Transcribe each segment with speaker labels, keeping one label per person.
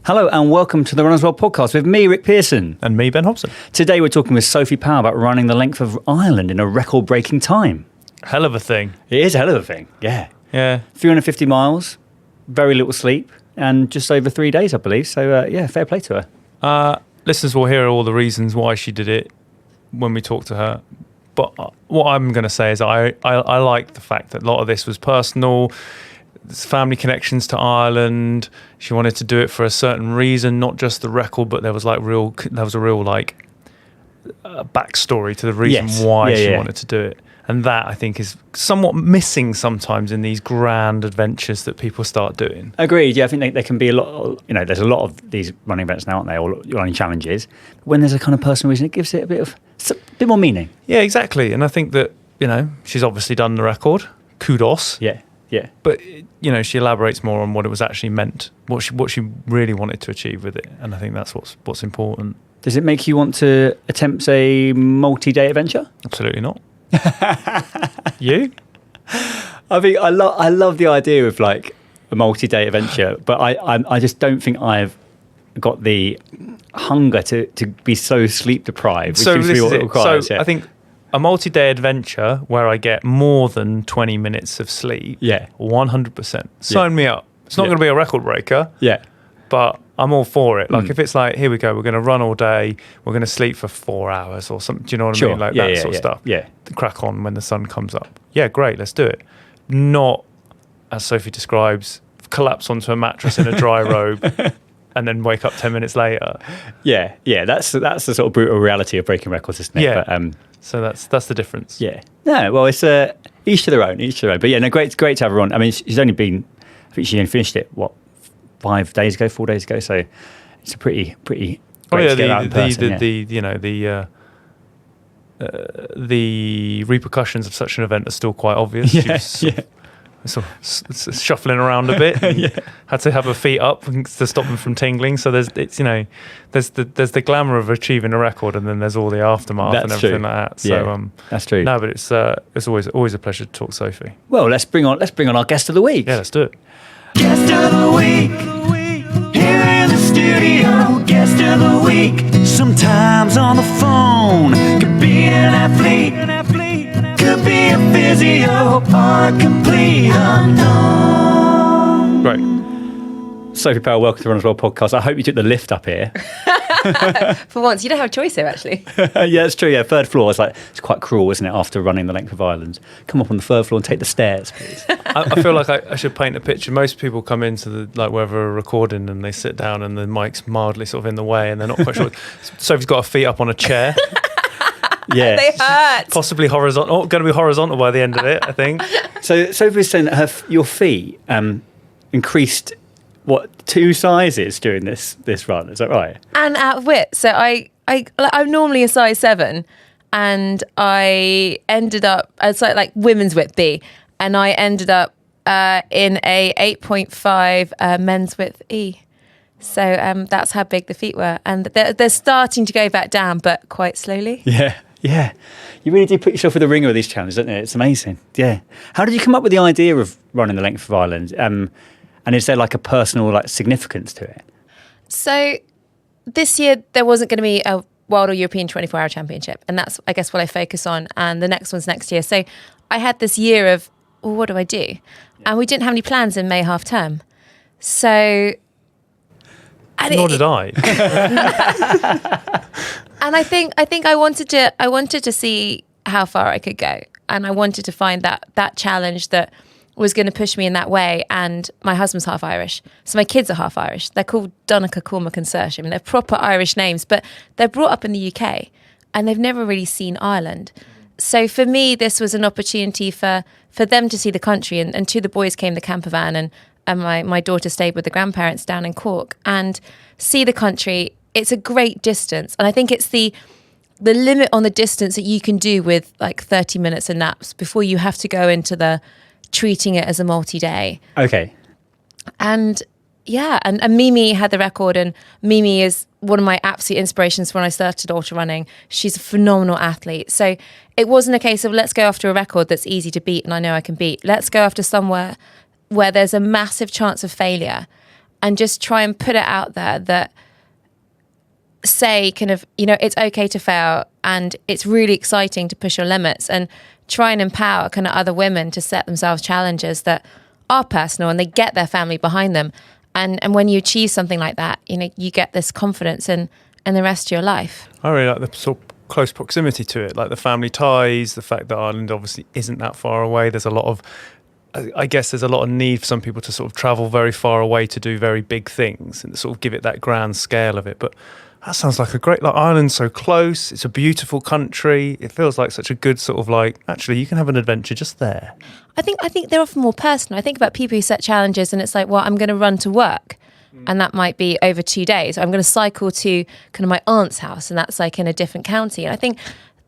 Speaker 1: Hello and welcome to the Runners World podcast with me, Rick Pearson.
Speaker 2: And me, Ben Hobson.
Speaker 1: Today we're talking with Sophie Power about running the length of Ireland in a record-breaking time.
Speaker 2: Hell of a thing.
Speaker 1: It is a hell of a thing, yeah.
Speaker 2: Yeah.
Speaker 1: 350 miles, very little sleep, and just over 3 days, I believe. So, fair play to
Speaker 2: her. Listeners will hear all the reasons why she did it when we talk to her. But what I'm going to say is I like the fact that a lot of this was personal. There's family connections to Ireland. She wanted to do it for a certain reason, not just the record, but there was a real backstory to the reason why she wanted to do it. And that, I think, is somewhat missing sometimes in these grand adventures that people start doing.
Speaker 1: Agreed. Yeah, I think there can be a lot. There's a lot of these running events now, aren't there? Or running challenges. When there's a kind of personal reason, it gives it a bit more meaning.
Speaker 2: Yeah, exactly. And I think that she's obviously done the record. Kudos.
Speaker 1: Yeah. Yeah.
Speaker 2: But she elaborates more on what it was actually meant, what she really wanted to achieve with it, and I think that's what's important.
Speaker 1: Does it make you want to attempt a multi-day adventure?
Speaker 2: Absolutely not. You?
Speaker 1: I mean, I love the idea of like a multi-day adventure, but I just don't think I've got the hunger to be so sleep deprived.
Speaker 2: So this is it. So I think a multi-day adventure where I get more than 20 minutes of sleep, 100%. Sign me up. It's not going to be a record breaker, but I'm all for it. Like if it's like, here we go, we're going to run all day, we're going to sleep for 4 hours or something. Do you know what I mean? Like that sort of stuff.
Speaker 1: Yeah.
Speaker 2: Crack on when the sun comes up. Yeah, great, let's do it. Not, as Sophie describes, collapse onto a mattress in a dry robe and then wake up 10 minutes later.
Speaker 1: Yeah, that's the sort of brutal reality of breaking records, isn't it?
Speaker 2: Yeah.
Speaker 1: But,
Speaker 2: so that's the difference.
Speaker 1: Yeah. No, well, it's each to their own. But yeah, no, great to have her on. I mean, she's only been, I think she only finished it, 4 days ago. So it's a pretty great to get out in person.
Speaker 2: The repercussions of such an event are still quite obvious. Sort of shuffling around a bit. Had to have her feet up to stop them from tingling. So there's the glamour of achieving a record, and then there's all the aftermath and everything like that. So
Speaker 1: that's true.
Speaker 2: No, but it's always a pleasure to talk Sophie.
Speaker 1: Well, let's bring on our guest of the week.
Speaker 2: Yeah, let's do it.
Speaker 3: Guest of the week, here in the studio. Guest of the week, sometimes on the phone. Could be an athlete, could be a physio, or a complete unknown.
Speaker 1: Right. Sophie Power, welcome to the Runners World podcast. I hope you took the lift up here.
Speaker 4: For once, you don't have a choice here, actually.
Speaker 1: Yeah, it's true. Yeah, third floor. It's quite cruel, isn't it? After running the length of Ireland, come up on the third floor and take the stairs, please.
Speaker 2: I feel like I should paint a picture. Most people come into wherever we're recording and they sit down and the mic's mildly sort of in the way and they're not quite sure. Sophie's got her feet up on a chair.
Speaker 4: Yeah, they hurt.
Speaker 2: Possibly horizontal. Going to be horizontal by the end of it, I think.
Speaker 1: So Sophie's saying that your feet increased. 2 sizes during this run? Is that right?
Speaker 4: And out of width. So I'm normally a size 7, and I ended up it's like women's width B, and I ended up in a 8.5 men's width E. So that's how big the feet were, and they're starting to go back down, but quite slowly.
Speaker 1: Yeah. You really do put yourself with the ringer of these challenges, don't you? It's amazing. Yeah. How did you come up with the idea of running the length of Ireland? And is there like a personal significance to it? So
Speaker 4: this year there wasn't going to be a World or European 24-hour championship, and that's, I guess, what I focus on. And the next one's next year. So I had this year of, well, what do I do? And we didn't have any plans in May half term. So...
Speaker 2: Nor did I.
Speaker 4: And I think I wanted to see how far I could go, and I wanted to find that challenge that was going to push me in that way. And my husband's half Irish, so my kids are half Irish. They're called Donncha, Cormac and Saoirse. I mean, they're proper Irish names, but they're brought up in the UK and they've never really seen Ireland. So for me, this was an opportunity for them to see the country, and 2 of the boys came the camper van, and my daughter stayed with the grandparents down in Cork, and see the country. It's a great distance, and I think it's the limit on the distance that you can do with 30 minutes of naps before you have to go into the treating it as a multi-day.
Speaker 1: Okay.
Speaker 4: And Mimi had the record, and Mimi is one of my absolute inspirations when I started ultra running. She's a phenomenal athlete. So it wasn't a case of let's go after a record that's easy to beat and I know I can beat. Let's go after somewhere where there's a massive chance of failure. and just try and put it out there that say kind of, it's okay to fail and it's really exciting to push your limits, and try and empower kind of other women to set themselves challenges that are personal and they get their family behind them. And when you achieve something like that, you get this confidence in the rest of your life.
Speaker 2: I really like the sort of close proximity to it, like the family ties, the fact that Ireland obviously isn't that far away. There's a lot of, I guess there's a lot of need for some people to sort of travel very far away to do very big things and sort of give it that grand scale of it. But that sounds like Ireland's so close. It's a beautiful country. It feels like such a good sort of actually you can have an adventure just there.
Speaker 4: I think they're often more personal. I think about people who set challenges and it's like, well, I'm going to run to work. And that might be over 2 days. I'm going to cycle to kind of my aunt's house, and that's like in a different county. And I think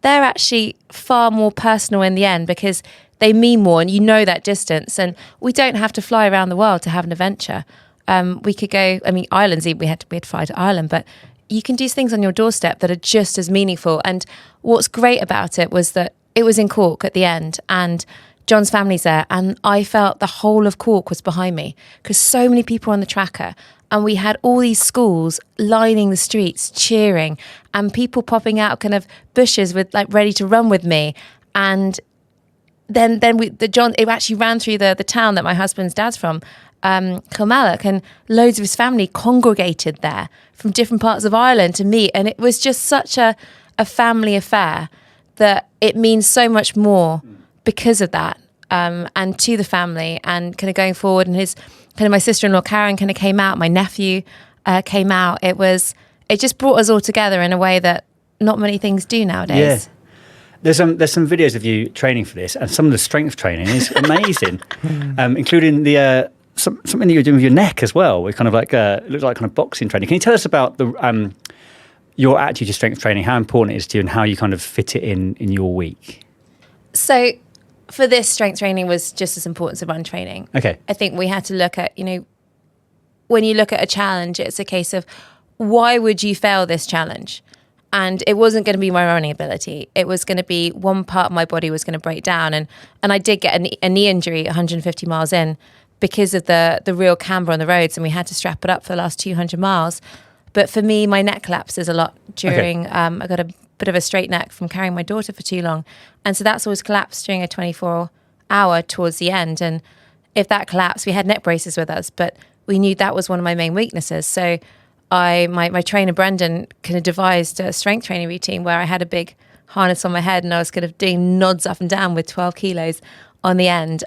Speaker 4: they're actually far more personal in the end because they mean more, and that distance. And we don't have to fly around the world to have an adventure. We could go, Ireland's, we had to fly to Ireland, but you can do things on your doorstep that are just as meaningful. And what's great about it was that it was in Cork at the end, and John's family's there, and I felt the whole of Cork was behind me because so many people were on the tracker, and we had all these schools lining the streets cheering, and people popping out kind of bushes with ready to run with me. And then it actually ran through the town that my husband's dad's from, Kilmallock, and loads of his family congregated there from different parts of Ireland to meet, and it was just such a family affair that it means so much more because of that, and to the family, and kind of going forward. And my sister-in-law Karen kind of came out, my nephew came out. It just brought us all together in a way that not many things do nowadays.
Speaker 1: Yeah. There's some videos of you training for this, and some of the strength training is amazing, including the something that you're doing with your neck as well. We kind of it looks like kind of boxing training. Can you tell us about your attitude to strength training, how important it is to you, and how you kind of fit it in your week?
Speaker 4: So for this, strength training was just as important as run training.
Speaker 1: Okay.
Speaker 4: I think we had to look at, when you look at a challenge, it's a case of why would you fail this challenge? And it wasn't going to be my running ability. It was going to be one part of my body was going to break down. And I did get a knee injury 150 miles in because of the real camber on the roads, and we had to strap it up for the last 200 miles. But for me, my neck collapses a lot during, I got a bit of a straight neck from carrying my daughter for too long. And so that's always collapsed during a 24-hour towards the end. And if that collapsed, we had neck braces with us, but we knew that was one of my main weaknesses. So my trainer, Brendan, kind of devised a strength training routine where I had a big harness on my head and I was kind of doing nods up and down with 12 kilos on the end.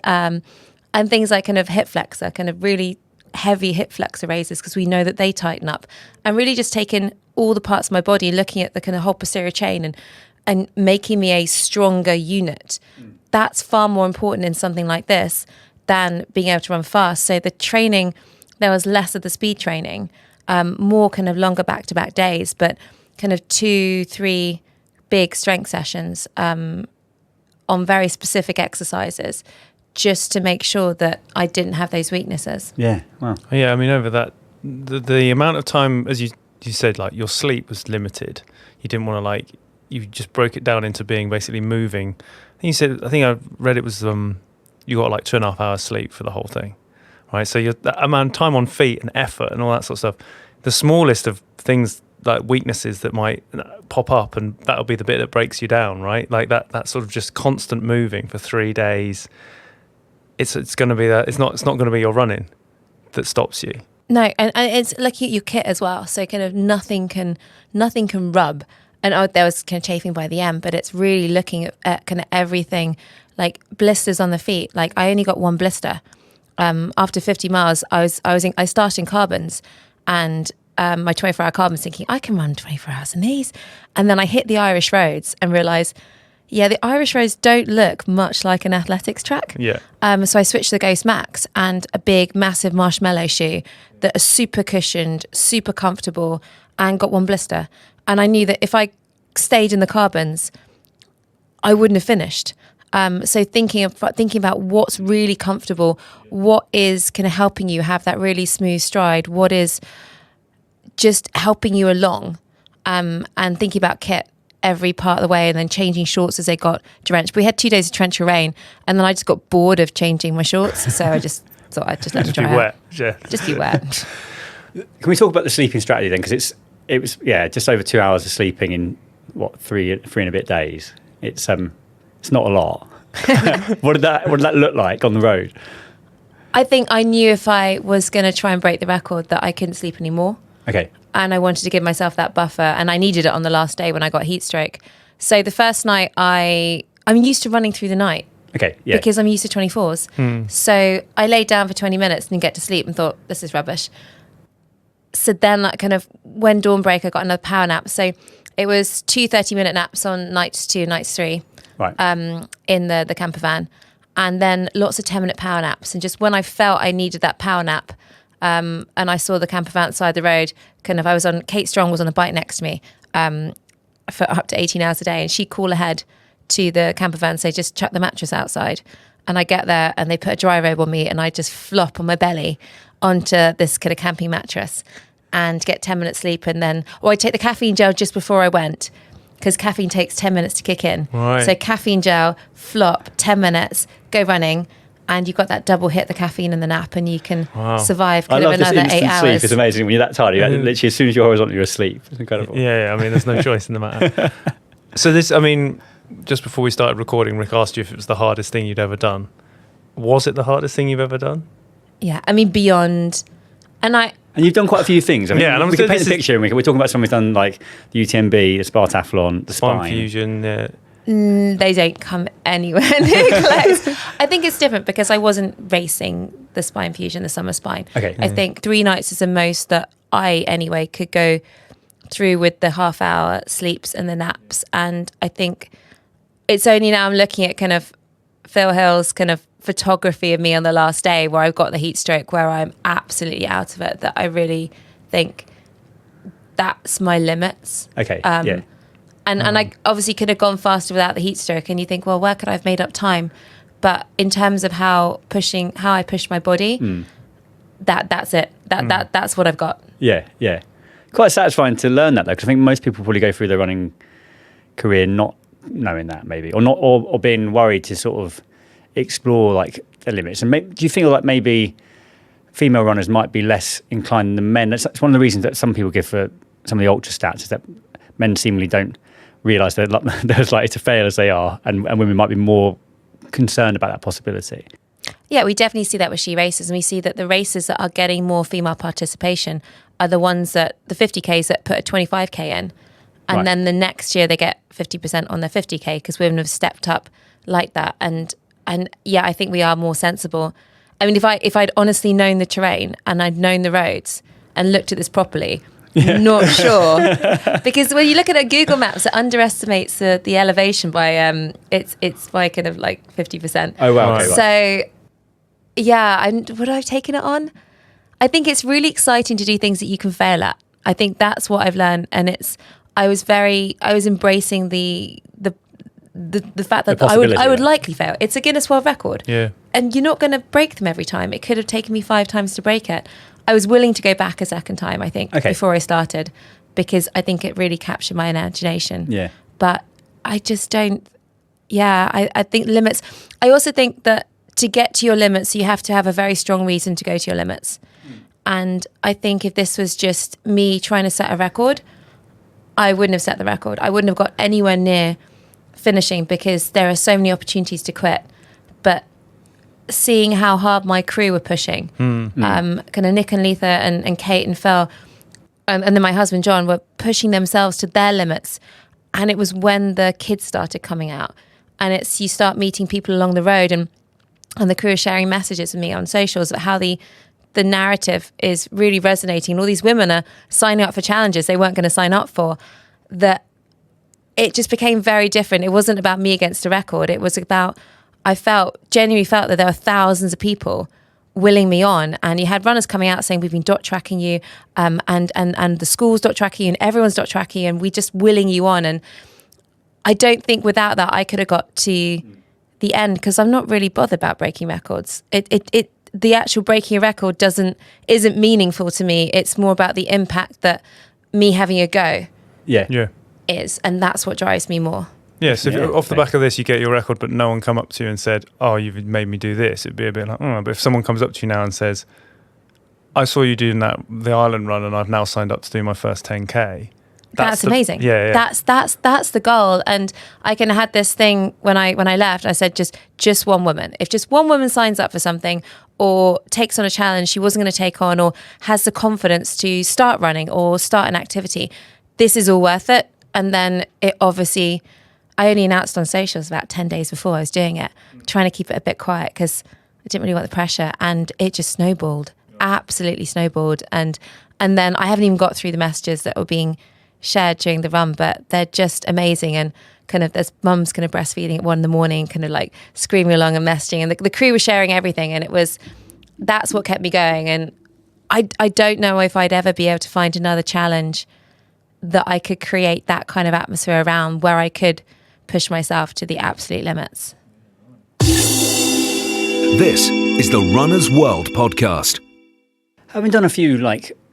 Speaker 4: And things like kind of hip flexor, kind of really heavy hip flexor raises, because we know that they tighten up, and really just taking all the parts of my body, looking at the kind of whole posterior chain and making me a stronger unit. That's far more important in something like this than being able to run fast. So the training, there was less of the speed training, more kind of longer back-to-back days, but kind of 2-3 big strength sessions on very specific exercises, just to make sure that I didn't have those weaknesses.
Speaker 1: Yeah, wow.
Speaker 2: Yeah, over that, the amount of time, as you said, your sleep was limited. You didn't want to you just broke it down into being basically moving. I think I read it was you got 2.5 hours sleep for the whole thing, right? So that amount of time on feet and effort and all that sort of stuff. The smallest of things like weaknesses that might pop up, and that'll be the bit that breaks you down, right? That sort of just constant moving for 3 days. It's going to be that. It's not going to be your running that stops you.
Speaker 4: No, and it's looking at your kit as well. So kind of nothing can rub. And there was kind of chafing by the end, but it's really looking at kind of everything, like blisters on the feet. I only got one blister. After 50 miles, I started in carbons, and my 24-hour carbons, thinking I can run 24 hours in these. And then I hit the Irish roads and realised, yeah, the Irish roads don't look much like an athletics track.
Speaker 2: Yeah.
Speaker 4: So I switched to the Ghost Max and a big, massive marshmallow shoe that are super cushioned, super comfortable, and got one blister. And I knew that if I stayed in the carbons, I wouldn't have finished. So thinking about what's really comfortable, what is kind of helping you have that really smooth stride, what is just helping you along, and thinking about kit every part of the way, and then changing shorts as they got drenched. We had 2 days of torrential rain, and then I just got bored of changing my shorts, so I just thought I'd just let them dry out.
Speaker 2: Just be wet.
Speaker 4: Just be wet.
Speaker 1: Can we talk about the sleeping strategy then? Because it was just over 2 hours of sleeping in three and a bit days. It's not a lot. What did that look like on the road?
Speaker 4: I think I knew if I was going to try and break the record that I couldn't sleep anymore.
Speaker 1: Okay.
Speaker 4: And I wanted to give myself that buffer, and I needed it on the last day when I got heat stroke. So the first night I'm used to running through the night.
Speaker 1: Okay, yeah.
Speaker 4: Because I'm used to 24s. So I laid down for 20 minutes and didn't get to sleep and thought, this is rubbish. So then like kind of when dawn break, I got another power nap. So it was 2 30-minute naps on nights 2, nights 3 in the camper van. And then lots of 10-minute power naps. And just when I felt I needed that power nap, and I saw the camper van outside the road, Kate Strong was on a bike next to me for up to 18 hours a day. And she'd call ahead to the camper van and say, just chuck the mattress outside. And I get there and they put a dry robe on me and I just flop on my belly onto this kind of camping mattress and get 10 minutes sleep. And then, I take the caffeine gel just before I went, because caffeine takes 10 minutes to kick in.
Speaker 2: Right.
Speaker 4: So caffeine gel, flop, 10 minutes, go running, and you've got that double hit, the caffeine and the nap, and you can survive kind of another 8 hours.
Speaker 1: Sleep is amazing. When you're that tired, literally as soon as you're horizontal, you're asleep. It's incredible.
Speaker 2: Yeah, I mean, there's no choice in the matter. So just before we started recording, Rick asked you if it was the hardest thing you'd ever done. Was it the hardest thing you've ever done?
Speaker 4: Yeah, I mean, beyond... And
Speaker 1: you've done quite a few things.
Speaker 2: And
Speaker 1: we can paint the picture. We're talking about something done like the UTMB, the Spartathlon, the spine
Speaker 2: fusion. Yeah.
Speaker 4: They don't come anywhere near close. I think it's different because I wasn't racing the spine fusion, the summer spine.
Speaker 1: Okay.
Speaker 4: I think 3 nights is the most that I, anyway, could go through with the half-hour sleeps and the naps. And I think it's only now I'm looking at kind of Phil Hill's kind of photography of me on the last day where I've got the heat stroke, where I'm absolutely out of it, that I really think that's my limits.
Speaker 1: Okay.
Speaker 4: And I obviously could have gone faster without the heat stroke, and you think, well, where could I have made up time? But in terms of how I push my body, that's it. That's what I've got.
Speaker 1: Yeah. Quite satisfying to learn that though, because I think most people probably go through their running career not knowing that, maybe, or being worried to sort of explore like the limits. And do you feel like maybe female runners might be less inclined than men? That's one of the reasons that some people give for some of the ultra stats, is that men seemingly don't realise they're as likely to fail as they are, and women might be more concerned about that possibility.
Speaker 4: Yeah, we definitely see that with She Races, and we see that the races that are getting more female participation are the ones that, the 50Ks that put a 25K in, and then the next year they get 50% on their 50K because women have stepped up like that. And yeah, I think we are more sensible. I mean, if I'd honestly known the terrain and I'd known the roads and looked at this properly, not sure, because when you look at Google Maps, it underestimates the elevation by it's by kind of like 50%.
Speaker 1: Oh wow! Okay,
Speaker 4: so yeah, would I have taken it on? I think it's really exciting to do things that you can fail at. I think that's what I've learned, and I was embracing the fact that I would likely fail. It's a Guinness World Record.
Speaker 2: Yeah.
Speaker 4: And you're not going to break them every time. It could have taken me 5 times to break it. I was willing to go back a second time, I think, before I started, because I think it really captured my imagination.
Speaker 1: Yeah.
Speaker 4: But I just don't, I think limits. I also think that to get to your limits, you have to have a very strong reason to go to your limits. And I think if this was just me trying to set a record, I wouldn't have set the record. I wouldn't have got anywhere near finishing, because there are so many opportunities to quit. But seeing how hard my crew were pushing, kind of Nick and Letha and Kate and Phil, and then my husband John were pushing themselves to their limits. And it was when the kids started coming out, and you start meeting people along the road, and the crew are sharing messages with me on socials about how the narrative is really resonating, and all these women are signing up for challenges they weren't going to sign up for. That it just became very different. It wasn't about me against a record. It was about, I genuinely felt that there were thousands of people willing me on, and you had runners coming out saying, we've been dot tracking you, and the school's dot tracking you, and everyone's dot tracking you, and we just willing you on. And I don't think without that I could have got to the end, because I'm not really bothered about breaking records. The actual breaking a record isn't meaningful to me. It's more about the impact that me having a go is, and that's what drives me more.
Speaker 2: Yes, if off the back of this you get your record, but no one come up to you and said, "Oh, you've made me do this," it'd be a bit like, "Oh," but if someone comes up to you now and says, I saw you doing the Ireland run, and I've now signed up to do my first 10K.
Speaker 4: That's amazing.
Speaker 2: Yeah.
Speaker 4: That's the goal. And I kind of had this thing when I left. I said just one woman. If just one woman signs up for something or takes on a challenge she wasn't going to take on, or has the confidence to start running or start an activity, this is all worth it. And then it obviously, I only announced on socials about 10 days before I was doing it, trying to keep it a bit quiet because I didn't really want the pressure, and it just snowballed, absolutely snowballed. And then I haven't even got through the messages that were being shared during the run, but they're just amazing. And kind of there's mums kind of breastfeeding at 1 a.m, kind of like screaming along and messaging, and the crew was sharing everything, and that's what kept me going. And I don't know if I'd ever be able to find another challenge that I could create that kind of atmosphere around, where I could push myself to the absolute limits.
Speaker 3: This is the Runner's World podcast.
Speaker 1: Having done a few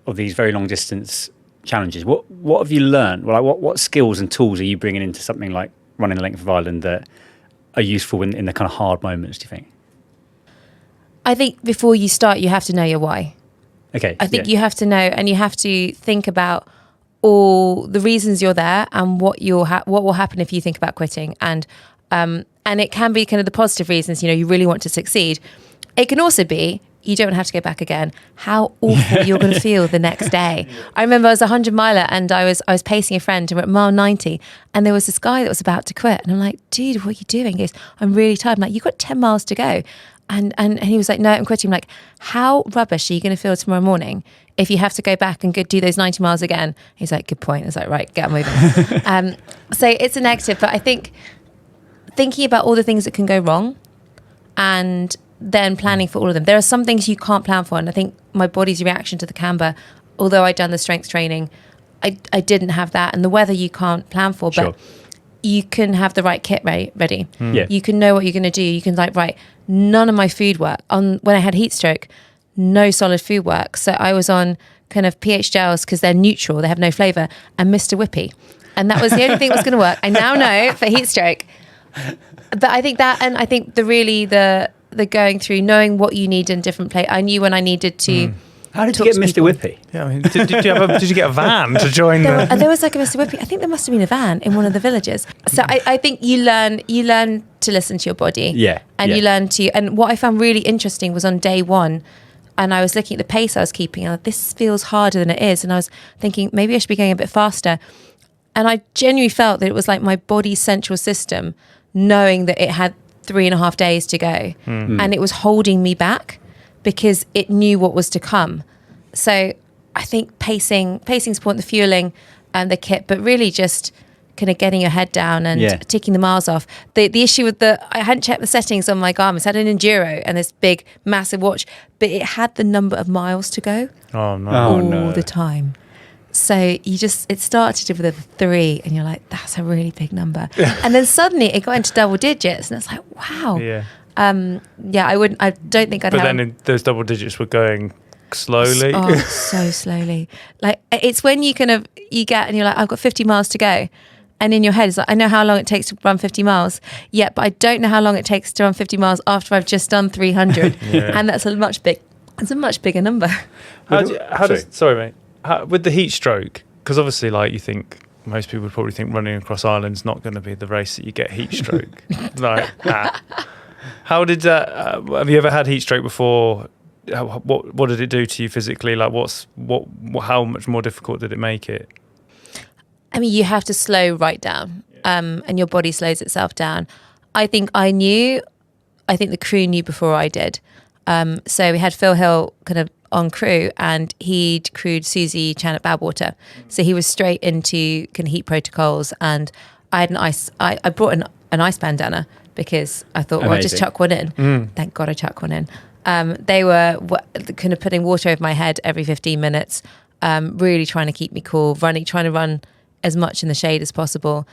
Speaker 1: of these very long distance challenges, what have you learned? Well, what skills and tools are you bringing into something like running the length of Ireland that are useful in the kind of hard moments, do you think?
Speaker 4: I think before you start, you have to know your why.
Speaker 1: Okay.
Speaker 4: I think you have to know, and you have to think about all the reasons you're there, and what will happen if you think about quitting. And it can be kind of the positive reasons, you really want to succeed. It can also be you don't have to go back again. How awful you're going to feel the next day. I remember I was a 100-miler, and I was pacing a friend, and we're at mile 90, and there was this guy that was about to quit, and I'm like, dude, what are you doing? He goes, I'm really tired. I'm like, you've got 10 miles to go. And he was like, no, I'm quitting. I'm like, how rubbish are you going to feel tomorrow morning if you have to go back and do those 90 miles again? He's like, good point. I was like, right, get moving. So it's a negative, but I think thinking about all the things that can go wrong, and then planning for all of them. There are some things you can't plan for, and I think my body's reaction to the camber, although I'd done the strength training, I didn't have that. And the weather you can't plan for, but you can have the right kit ready.
Speaker 1: Yeah.
Speaker 4: You can know what you're going to do. You can right, none of my food work. When I had heat stroke, no solid food work. So I was on kind of pH gels because they're neutral, they have no flavour, and Mr. Whippy. And that was the only thing that was going to work. I now know for heat stroke. But I think that, and I think the going through, knowing what you need in different places. I knew when I needed to.
Speaker 1: How did you get Mr. Whippy?
Speaker 2: Yeah, I mean, did you get a van to join them?
Speaker 4: There was like a Mr. Whippy. I think there must have been a van in one of the villages. So I think you learn to listen to your body.
Speaker 1: Yeah.
Speaker 4: And you learn to, and what I found really interesting was on day one, and I was looking at the pace I was keeping, and this feels harder than it is. And I was thinking, maybe I should be going a bit faster. And I genuinely felt that it was like my body's central system knowing that it had 3.5 days to go. And it was holding me back because it knew what was to come. So I think pacing's important, the fueling and the kit, but really just kind of getting your head down and ticking the miles off. The issue with I hadn't checked the settings on my Garmin. I had an Enduro and this big, massive watch, but it had the number of miles to go.
Speaker 2: Oh no!
Speaker 4: All the time. So it started with a 3, and you're like, that's a really big number. And then suddenly it got into double digits, and it's like, wow.
Speaker 2: Yeah.
Speaker 4: I don't think I'd
Speaker 2: But then those double digits were going slowly.
Speaker 4: Oh, so slowly. Like, it's when you get, and you're like, I've got 50 miles to go. And in your head, it's like, I know how long it takes to run 50 miles. Yeah, but I don't know how long it takes to run 50 miles after I've just done 300. And that's a much bigger number.
Speaker 2: Sorry, mate. With the heat stroke, because obviously, you think most people would probably think running across Ireland's not going to be the race that you get heat stroke. How did that? Have you ever had heat stroke before? What did it do to you physically? How much more difficult did it make it?
Speaker 4: I mean, you have to slow right down, and your body slows itself down. I think the crew knew before I did. So we had Phil Hill kind of on crew, and he'd crewed Susie Chan at Badwater. So he was straight into kind of heat protocols, and I had I brought an ice bandana because I thought, well, I'll just chuck one in. Thank God I chucked one in. They were kind of putting water over my head every 15 minutes, really trying to keep me cool, trying to run as much in the shade as possible.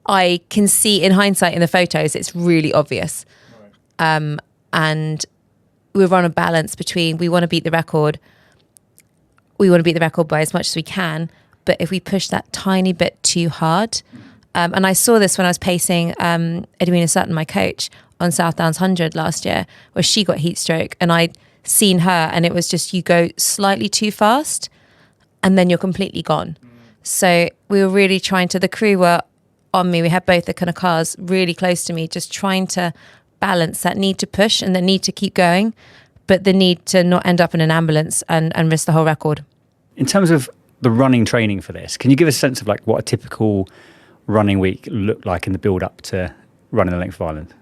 Speaker 4: I can see in hindsight in the photos, it's really obvious. And we're on a balance between, we want to beat the record by as much as we can, but if we push that tiny bit too hard, and I saw this when I was pacing Edwina Sutton, my coach, on South Downs 100 last year, where she got heat stroke, and I seen her, and it was just you go slightly too fast and then you're completely gone. So we were really trying to, the crew were on me, we had both the kind of cars really close to me, just trying to balance that need to push and the need to keep going, but the need to not end up in an ambulance and risk the whole record.
Speaker 1: In terms of the running training for this, can you give us a sense of like what a typical running week looked like in the build up to running the length of Ireland?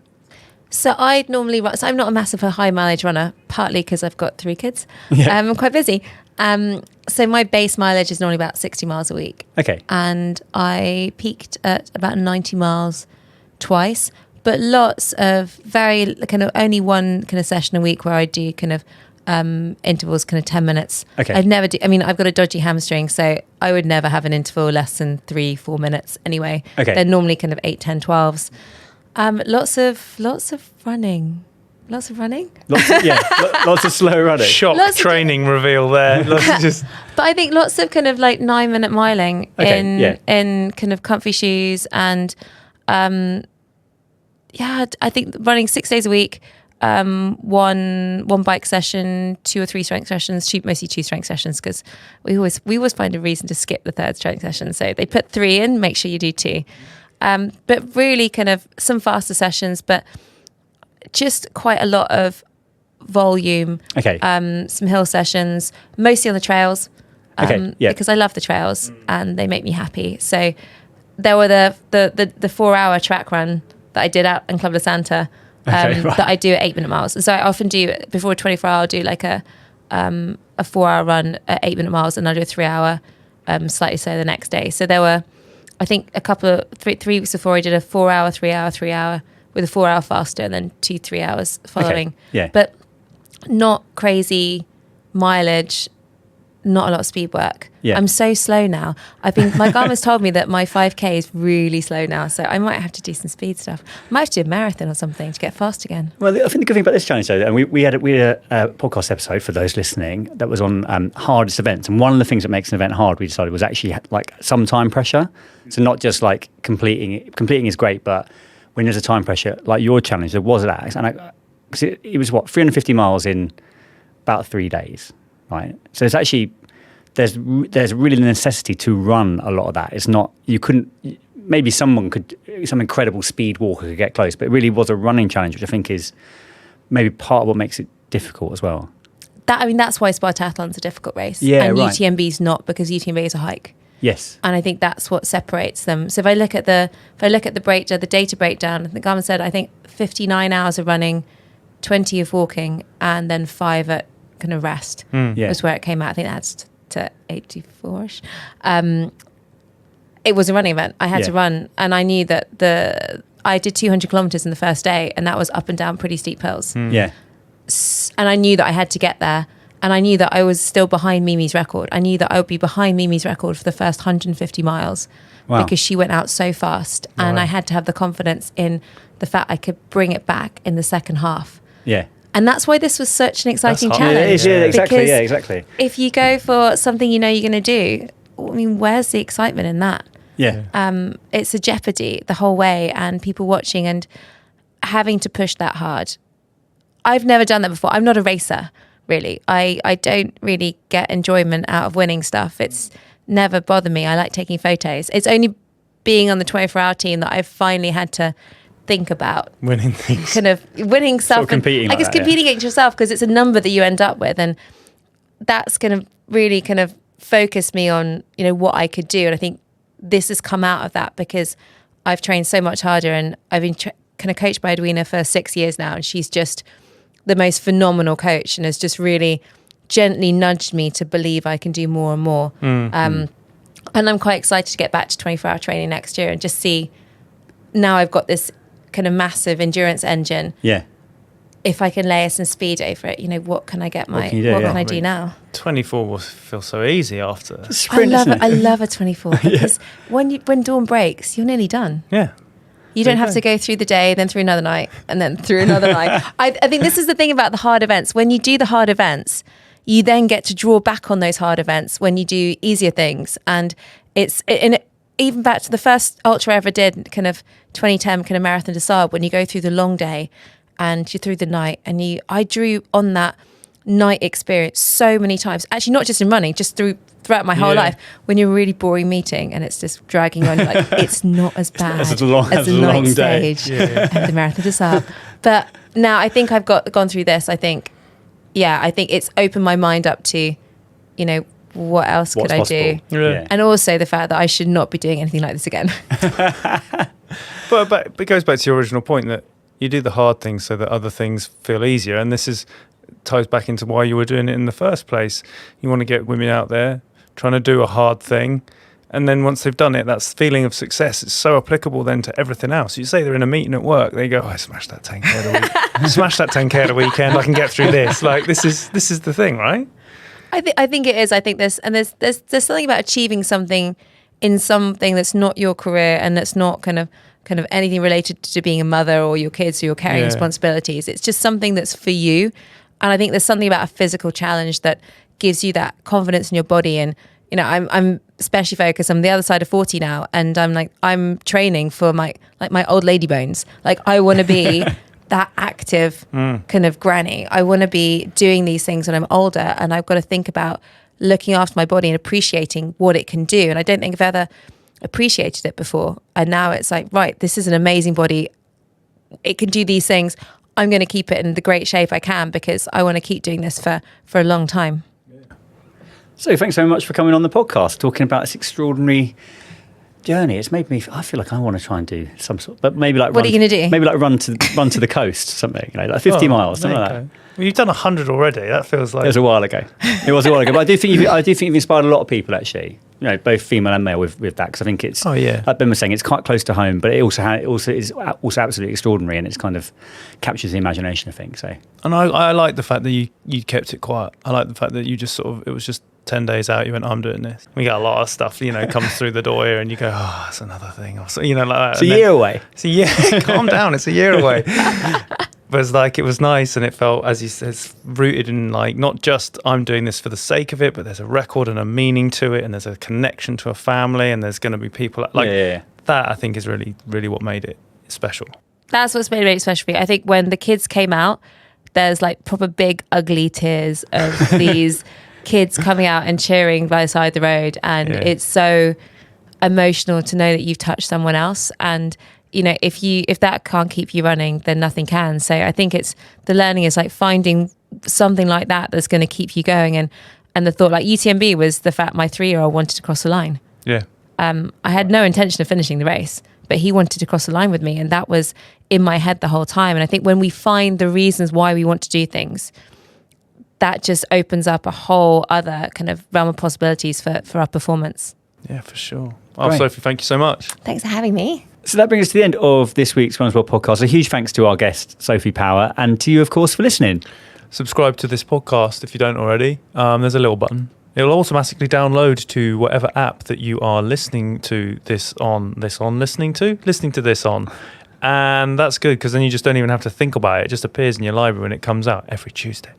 Speaker 4: So I'd normally run, so I'm not a massive high mileage runner, partly because I've got 3 kids. I'm quite busy. So my base mileage is normally about 60 miles a week.
Speaker 1: Okay.
Speaker 4: And I peaked at about 90 miles twice, but lots of very kind of only one kind of session a week where I do kind of intervals, kind of 10 minutes.
Speaker 1: Okay.
Speaker 4: I've got a dodgy hamstring, so I would never have an interval less than 3-4 minutes anyway.
Speaker 1: Okay.
Speaker 4: They're normally kind of 8, 10, 12s. Lots of running. Lots of running?
Speaker 1: Lots of slow running.
Speaker 2: Shock training reveal there.
Speaker 4: But I think lots of kind of like 9-minute miling in kind of comfy shoes and I think running 6 days a week, one bike session, 2 or 3 strength sessions, mostly 2 strength sessions because we always find a reason to skip the 3rd strength session. So they put 3 in, make sure you do 2. But really kind of some faster sessions, but just quite a lot of volume.
Speaker 1: Okay.
Speaker 4: Some hill sessions, mostly on the trails. Because I love the trails and they make me happy. So there were the 4-hour track run that I did out in Club de Santa that I do at 8-minute miles. And so I often do, before a 24-hour, I'll do like a 4-hour run at 8-minute miles and I'll do a 3-hour slightly slow the next day. So there were, I think, 3 weeks before I did a 4-hour, 3-hour with a 4-hour faster and then 2 3 hours following.
Speaker 1: Okay. Yeah.
Speaker 4: But not crazy mileage, not a lot of speed work.
Speaker 1: Yeah.
Speaker 4: I'm so slow now. My Garmin's told me that my 5K is really slow now, so I might have to do some speed stuff. I might have to do a marathon or something to get fast again.
Speaker 1: Well, I think the good thing about this challenge, though, and we had a podcast episode for those listening that was on hardest events, and one of the things that makes an event hard, we decided, was actually like some time pressure. So not just like completing is great, but when there's a time pressure, like your challenge, there was that, and it was 350 miles in about 3 days, right? So it's actually there's really the necessity to run a lot of that. It's not, you couldn't, maybe some incredible speed walker could get close, but it really was a running challenge, which I think is maybe part of what makes it difficult as well.
Speaker 4: That's why Spartathlon's a difficult race.
Speaker 1: Yeah,
Speaker 4: and
Speaker 1: right.
Speaker 4: UTMB's not, because UTMB is a hike.
Speaker 1: Yes.
Speaker 4: And I think that's what separates them. So if I look at the breakdown, the data breakdown, I think Garmin said, I think 59 hours of running, 20 of walking, and then 5 at kind of rest was where it came out. I think that's to 84ish. It was a running event. I had to run, and I knew that I did 200 kilometers in the first day, and that was up and down pretty steep hills.
Speaker 1: Yeah.
Speaker 4: And I knew that I had to get there, and I knew that I was still behind Mimi's record. I knew that I would be behind Mimi's record for the first 150 miles because she went out so fast, and I had to have the confidence in the fact I could bring it back in the second half.
Speaker 1: Yeah.
Speaker 4: And that's why this was such an exciting challenge.
Speaker 1: Yeah, it is, exactly.
Speaker 4: Because
Speaker 1: yeah, exactly.
Speaker 4: if you go for something you know you're going to do, I mean, where's the excitement in that?
Speaker 1: Yeah.
Speaker 4: It's a jeopardy the whole way, and people watching and having to push that hard. I've never done that before. I'm not a racer, really. I don't really get enjoyment out of winning stuff. It's never bothered me. I like taking photos. It's only being on the 24-hour team that I've finally had to think about
Speaker 2: winning things,
Speaker 4: kind of winning stuff,
Speaker 1: sort of competing,
Speaker 4: competing against yourself, because it's a number that you end up with, and that's going to really kind of focus me on what I could do. And I think this has come out of that because I've trained so much harder, and I've been kind of coached by Edwina for 6 years now, and she's just the most phenomenal coach and has just really gently nudged me to believe I can do more and more. And I'm quite excited to get back to 24-hour training next year and just see, now I've got this kind of massive endurance engine.
Speaker 1: Yeah.
Speaker 4: If I can layer some speed over it, what can I get what can I do now?
Speaker 2: 24 will feel so easy after.
Speaker 1: Sprint,
Speaker 4: I love a 24 because when dawn breaks, you're nearly done.
Speaker 2: Yeah.
Speaker 4: You don't have to go through the day, then through another night, and then through another night. I think this is the thing about the hard events. When you do the hard events, you then get to draw back on those hard events when you do easier things. And even back to the first ultra I ever did, kind of 2010, kind of Marathon des Sables, when you go through the long day and you're through the night, and I drew on that night experience so many times. Actually, not just in running, just throughout my whole life. When you're a really boring meeting and it's just dragging on, like it's not as bad as a night stage and the Marathon des Sables. But now I think I've gone through this. I think it's opened my mind up to, you know, what else could I do?
Speaker 2: Yeah.
Speaker 4: And also the fact that I should not be doing anything like this again.
Speaker 2: But it goes back to your original point that you do the hard things so that other things feel easier. And this ties back into why you were doing it in the first place. You want to get women out there trying to do a hard thing. And then once they've done it, that feeling of success is so applicable then to everything else. You say they're in a meeting at work, they go, I smashed that 10K the week. Smash that 10K at the weekend, I can get through this. Like this is the thing, right?
Speaker 4: I think it is. I think there's something about achieving something in something that's not your career and that's not kind of anything related to being a mother or your kids or your carrying responsibilities. It's just something that's for you. And I think there's something about a physical challenge that gives you that confidence in your body. And, you know, I'm especially focused on the other side of 40 now. And I'm training for my old lady bones. Like I want to be that active kind of granny. I want to be doing these things when I'm older. And I've got to think about looking after my body and appreciating what it can do. And I don't think I've ever appreciated it before. And now it's like, right, this is an amazing body. It can do these things. I'm going to keep it in the great shape I can because I want to keep doing this for a long time.
Speaker 1: So thanks so much for coming on the podcast, talking about this extraordinary journey. It's made me, I feel like I want to try and do some sort, but maybe like
Speaker 4: what are you going to do?
Speaker 1: Maybe like run to the coast, something, you know, like 50 miles, something like that.
Speaker 2: Well, you've done 100 already. That feels like...
Speaker 1: It was a while ago. But I do think you've inspired a lot of people, actually. You know, both female and male with that, because I think it's, like Ben was saying, it's quite close to home, but it also is also absolutely extraordinary, and it's kind of captures the imagination of things. So,
Speaker 2: and I like the fact that you kept it quiet. I like the fact that you just it was just 10 days out, you went, I'm doing this. We got a lot of stuff, you know, comes through the door here, and you go, oh, that's another thing, or so, you know, like that.
Speaker 1: It's a year away.
Speaker 2: It's a year. Calm down. It's a year away. But it's like, it was nice, and it felt, as you said, rooted in like, not just I'm doing this for the sake of it, but there's a record and a meaning to it, and there's a connection to a family, and there's going to be people like that. I think is really, really what made it special. That's
Speaker 4: what's made it special for me. I think when the kids came out, there's like proper big ugly tears of these kids coming out and cheering by the side of the road, and it's so emotional to know that you've touched someone else. And you know, if that can't keep you running, then nothing can. So I think it's the learning is like finding something like that that's going to keep you going. And the thought, like UTMB, was the fact my 3-year-old wanted to cross the line.
Speaker 2: Yeah.
Speaker 4: I had no intention of finishing the race, but he wanted to cross the line with me, and that was in my head the whole time. And I think when we find the reasons why we want to do things, that just opens up a whole other kind of realm of possibilities for our performance.
Speaker 2: Yeah, for sure. Oh, Sophie, thank you so much.
Speaker 4: Thanks for having me.
Speaker 1: So that brings us to the end of this week's Runners World podcast. A huge thanks to our guest, Sophie Power, and to you, of course, for listening.
Speaker 2: Subscribe to this podcast if you don't already. There's a little button. It'll automatically download to whatever app that you are listening to this on. And that's good, because then you just don't even have to think about it. It just appears in your library when it comes out every Tuesday.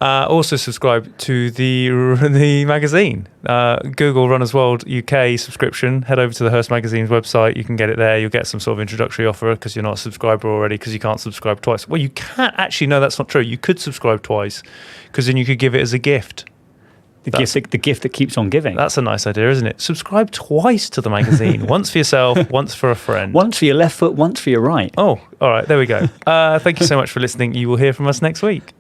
Speaker 2: Also subscribe to the magazine. Google Runners World UK subscription. Head over to the Hearst Magazine's website. You can get it there. You'll get some sort of introductory offer because you're not a subscriber already, because you can't subscribe twice. Well, you can't actually. No, that's not true. You could subscribe twice, because then you could give it as a gift.
Speaker 1: The gift that keeps on giving.
Speaker 2: That's a nice idea, isn't it? Subscribe twice to the magazine. Once for yourself, once for a friend.
Speaker 1: Once for your left foot, once for your right.
Speaker 2: Oh, all right. There we go. Thank you so much for listening. You will hear from us next week.